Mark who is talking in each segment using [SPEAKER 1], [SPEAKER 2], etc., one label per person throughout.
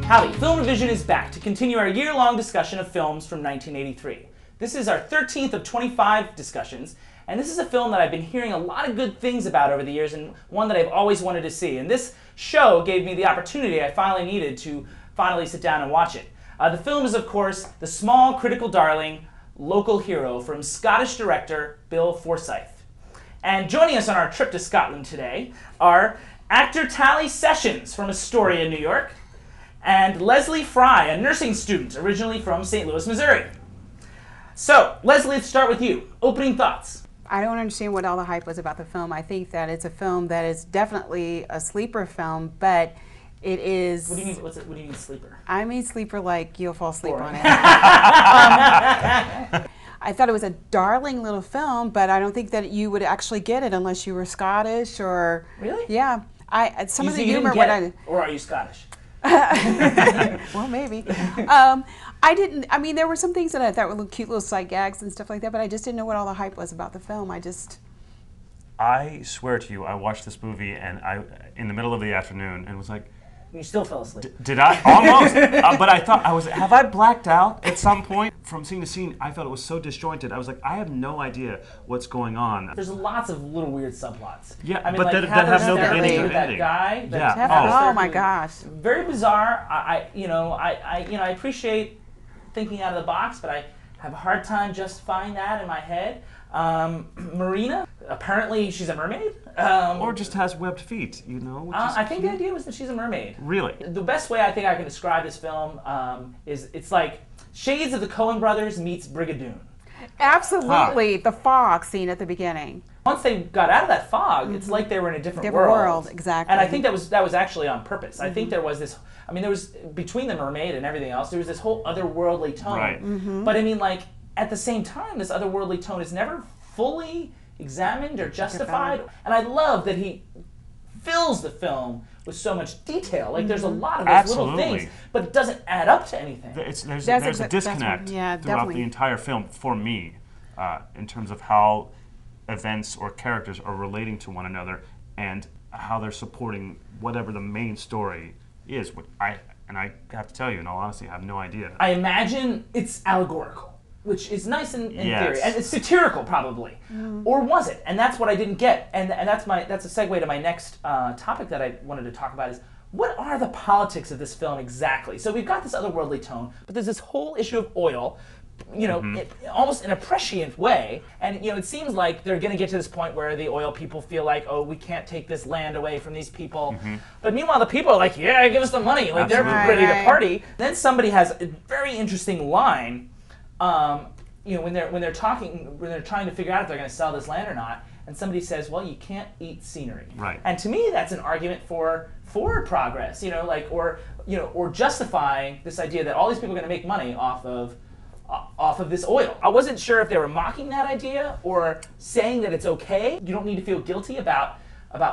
[SPEAKER 1] Howdy, Film ReVision is back to continue our year-long discussion of films from 1983. This is our 13th of 25 discussions, and this is a film that I've been hearing a lot of good things about over the years and one that I've always wanted to see. And this show gave me the opportunity I finally needed to finally sit down and watch it. The film is, of course, the small, critical darling, Local Hero from Scottish director Bill Forsyth. And joining us on our trip to Scotland today are actor Tally Sessions from Astoria, New York, and Leslie Frye, a nursing student originally from St. Louis, Missouri. So, Leslie, let's start with you. Opening thoughts.
[SPEAKER 2] I don't understand what all the hype was about the film. I think that it's a film that is definitely a sleeper film, but it is...
[SPEAKER 1] What do you mean, what do you mean sleeper?
[SPEAKER 2] I mean sleeper like you'll fall asleep
[SPEAKER 1] Boring.
[SPEAKER 2] on it. I thought it was a darling little film, but I don't think that you would actually get it unless you were Scottish or...
[SPEAKER 1] Really?
[SPEAKER 2] Yeah. Some of the
[SPEAKER 1] you
[SPEAKER 2] humor...
[SPEAKER 1] didn't get it, or are you Scottish?
[SPEAKER 2] Well, maybe. I didn't. I mean, there were some things that I thought were cute little sight gags and stuff like that, but I just didn't know what all the hype was about the film.
[SPEAKER 3] I swear to you, I watched this movie and in the middle of the afternoon and was like,
[SPEAKER 1] You still fell asleep.
[SPEAKER 3] Did I? Almost. But I thought, have I blacked out at some point? From scene to scene, I felt it was so disjointed. I was like, I have no idea what's going on.
[SPEAKER 1] There's lots of little weird subplots.
[SPEAKER 3] Yeah,
[SPEAKER 1] I mean,
[SPEAKER 3] but
[SPEAKER 1] like
[SPEAKER 3] that have no
[SPEAKER 1] Heather
[SPEAKER 3] beginning or
[SPEAKER 1] with that
[SPEAKER 3] ending.
[SPEAKER 1] guy.
[SPEAKER 3] Yeah.
[SPEAKER 2] Oh my gosh.
[SPEAKER 1] Very bizarre. I appreciate thinking out of the box, but I have a hard time justifying that in my head. Marina, apparently she's a mermaid.
[SPEAKER 3] Or just has webbed feet, you know?
[SPEAKER 1] I think the idea was that she's a mermaid.
[SPEAKER 3] Really?
[SPEAKER 1] The best way I think I can describe this film is it's like Shades of the Coen Brothers meets Brigadoon.
[SPEAKER 2] Absolutely. The fog scene at the beginning.
[SPEAKER 1] Once they got out of that fog, it's like they were in a different world.
[SPEAKER 2] Exactly.
[SPEAKER 1] And I think that was actually on purpose. I think there was this, there was, between the mermaid and everything else, there was this whole otherworldly tone.
[SPEAKER 3] Right.
[SPEAKER 1] But I mean, like, at the same time, this otherworldly tone is never fully examined or justified. And I love that he fills the film with so much detail. Like, there's a lot of those little things, but it doesn't add up to anything.
[SPEAKER 3] There's a disconnect throughout the entire film for me in terms of how events or characters are relating to one another and how they're supporting whatever the main story is. I have to tell you, in all honesty, I have no idea.
[SPEAKER 1] I imagine it's allegorical, which is nice in theory, and it's satirical probably, or was it? And that's what I didn't get, and that's a segue to my next topic that I wanted to talk about is what are the politics of this film exactly? So we've got this otherworldly tone, but there's this whole issue of oil, almost in a prescient way, and it seems like they're going to get to this point where the oil people feel like, oh, we can't take this land away from these people, but meanwhile the people are like, yeah, give us the money, like they're ready to party. Then somebody has a very interesting line. When they're trying to figure out if they're going to sell this land or not, and somebody says, "Well, you can't eat scenery."
[SPEAKER 3] Right.
[SPEAKER 1] And to me, that's an argument for forward progress. Or justifying this idea that all these people are going to make money off of this oil. I wasn't sure if they were mocking that idea or saying that it's okay. You don't need to feel guilty about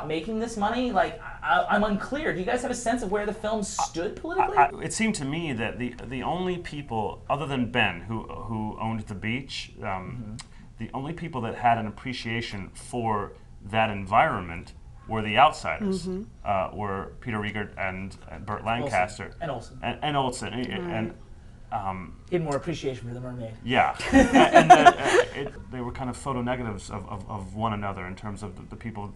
[SPEAKER 1] making this money. Like, I'm unclear. Do you guys have a sense of where the film stood politically?
[SPEAKER 3] It seemed to me that the only people, other than Ben, who owned the beach, the only people that had an appreciation for that environment were the outsiders, were Peter Riegert and Burt Lancaster.
[SPEAKER 1] Olsen.
[SPEAKER 3] And Olsen. And
[SPEAKER 1] he had more appreciation for the mermaid.
[SPEAKER 3] Yeah. And they were kind of photo negatives of one another in terms of the people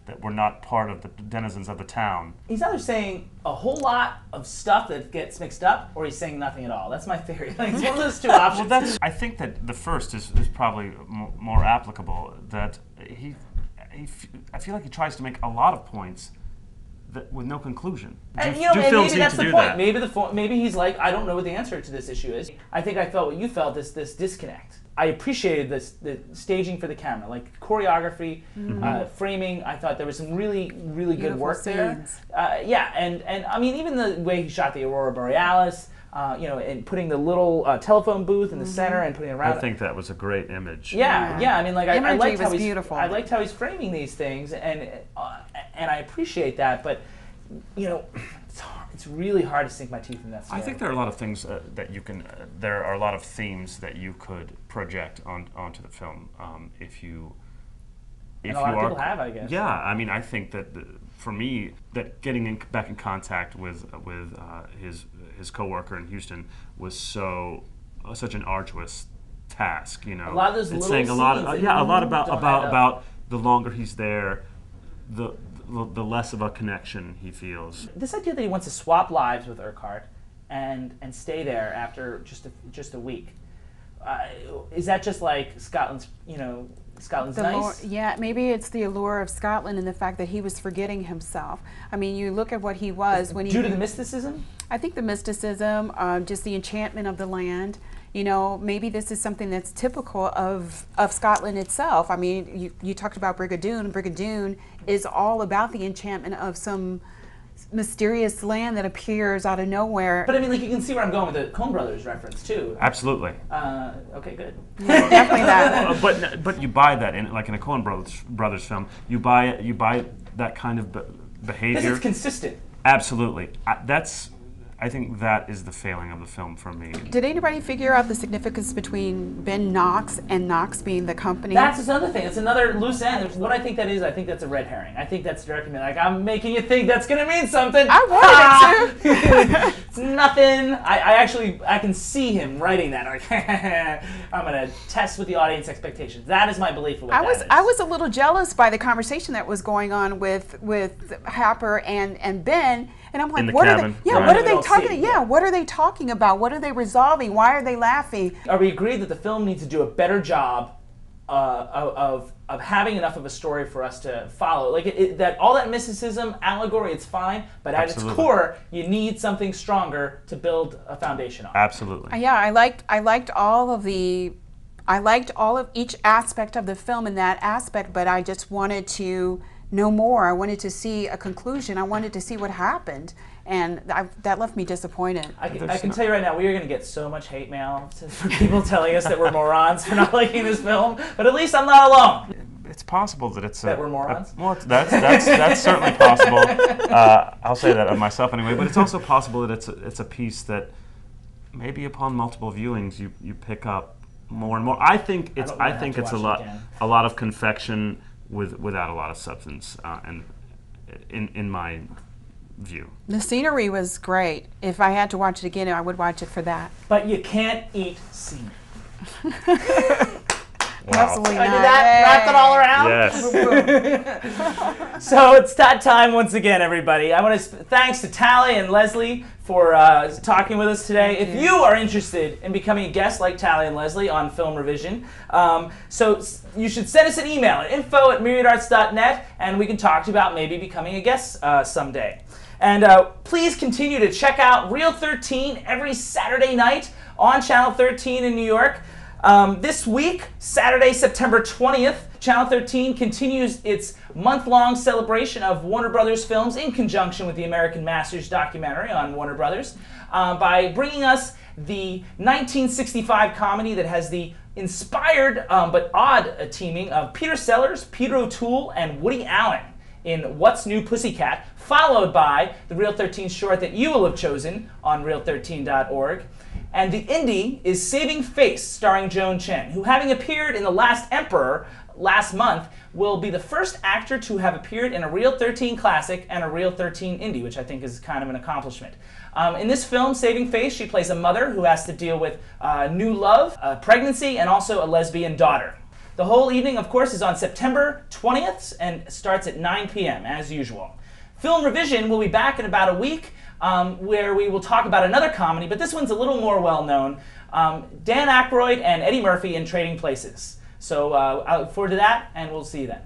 [SPEAKER 3] that were not part of the denizens of the town.
[SPEAKER 1] He's either saying a whole lot of stuff that gets mixed up, or he's saying nothing at all. That's my theory. Like, it's one of those two options.
[SPEAKER 3] I think that the first is probably more applicable. That I feel like he tries to make a lot of points with no conclusion.
[SPEAKER 1] And maybe that's the point. Maybe he's like, I don't know what the answer to this issue is. I think I felt what you felt, this disconnect. I appreciated the staging for the camera, like choreography, framing. I thought there was some really, really good work there. And I mean, even the way he shot the Aurora Borealis, and putting the little telephone booth in the center and putting it around.
[SPEAKER 3] I think that was a great image.
[SPEAKER 1] Yeah. I mean, like, I liked how
[SPEAKER 2] beautiful.
[SPEAKER 1] I liked how he's framing these things, and I appreciate that. But it's really hard to sink my teeth in that story.
[SPEAKER 3] I think there are a lot of things that you can. There are a lot of themes that you could project onto the film if if
[SPEAKER 1] and a lot of people have, I guess.
[SPEAKER 3] Yeah, I mean, I think that for me, that getting back in contact with his coworker in Houston was such an arduous task. You know,
[SPEAKER 1] a lot of those little
[SPEAKER 3] saying
[SPEAKER 1] scenes.
[SPEAKER 3] A lot about the longer he's there, the less of a connection he feels.
[SPEAKER 1] This idea that he wants to swap lives with Urquhart and stay there after just a week, is that just like Scotland's nice?
[SPEAKER 2] Yeah, maybe it's the allure of Scotland and the fact that he was forgetting himself. I mean, you look at what he was when he...
[SPEAKER 1] Due to the mysticism?
[SPEAKER 2] I think the mysticism, just the enchantment of the land. You know, maybe this is something that's typical of Scotland itself. I mean, you talked about Brigadoon. Brigadoon is all about the enchantment of some mysterious land that appears out of nowhere.
[SPEAKER 1] But I mean, like, you can see where I'm going with the Coen Brothers reference too.
[SPEAKER 3] Absolutely.
[SPEAKER 1] Okay, good.
[SPEAKER 2] Yeah, definitely that.
[SPEAKER 3] But you buy that in a Coen Brothers film. You buy that kind of behavior.
[SPEAKER 1] This is consistent.
[SPEAKER 3] Absolutely. I think that is the failing of the film for me.
[SPEAKER 2] Did anybody figure out the significance between Ben Knox and Knox being the company?
[SPEAKER 1] That's another thing. It's another loose end. What I think that is, I think that's a red herring. I think that's directing me like, I'm making you think that's going to mean something.
[SPEAKER 2] I wanted it to.
[SPEAKER 1] It's nothing. I can see him writing that. Like, I'm going to test with the audience expectations. That is my belief of what that is.
[SPEAKER 2] I was a little jealous by the conversation that was going on with Happer and Ben. And I'm like, what
[SPEAKER 3] cabin.
[SPEAKER 2] Are they? Yeah,
[SPEAKER 3] right.
[SPEAKER 2] what are they talking? Yeah, what are they talking about? What are they resolving? Why are they laughing?
[SPEAKER 1] Are we agreed that the film needs to do a better job of having enough of a story for us to follow? Like that all that mysticism, allegory, it's fine, but at its core, you need something stronger to build a foundation on.
[SPEAKER 3] Absolutely.
[SPEAKER 2] Yeah, I liked all of each aspect of the film in that aspect, but I just wanted to know more. I wanted to see a conclusion. I wanted to see what happened, and that left me disappointed.
[SPEAKER 1] I can tell you right now, we are going to get so much hate mail for people telling us that we're morons for not liking this film, but at least I'm not alone.
[SPEAKER 3] It's possible that
[SPEAKER 1] that we're morons.
[SPEAKER 3] Well, that's certainly possible. I'll say that of myself anyway. But it's also possible that it's a piece that maybe upon multiple viewings you pick up more and more. I think it's a lot of confection without a lot of substance, and in my view.
[SPEAKER 2] The scenery was great. If I had to watch it again, I would watch it for that.
[SPEAKER 1] But you can't eat scenery.
[SPEAKER 3] Wow.
[SPEAKER 2] Absolutely not.
[SPEAKER 1] I did that, wrapped it all around?
[SPEAKER 3] Yes.
[SPEAKER 1] So it's that time once again, everybody. I want to thanks to Tally and Leslie for talking with us today. If you are interested in becoming a guest like Tally and Leslie on Film ReVision, so you should send us an email at info@myriadarts.net, and we can talk to you about maybe becoming a guest someday. And please continue to check out Reel 13 every Saturday night on Channel 13 in New York. This week, Saturday, September 20th, Channel 13 continues its month-long celebration of Warner Brothers films in conjunction with the American Masters documentary on Warner Brothers by bringing us the 1965 comedy that has the inspired but odd teaming of Peter Sellers, Peter O'Toole, and Woody Allen in What's New Pussycat, followed by the Reel 13 short that you will have chosen on reel13.org. And the indie is Saving Face, starring Joan Chen, who, having appeared in The Last Emperor last month, will be the first actor to have appeared in a Reel 13 classic and a Reel 13 indie, which I think is kind of an accomplishment. In this film, Saving Face, she plays a mother who has to deal with new love, pregnancy, and also a lesbian daughter. The whole evening, of course, is on September 20th and starts at 9 p.m., as usual. Film ReVision will be back in about a week, where we will talk about another comedy, but this one's a little more well-known. Dan Aykroyd and Eddie Murphy in Trading Places. So I look forward to that, and we'll see you then.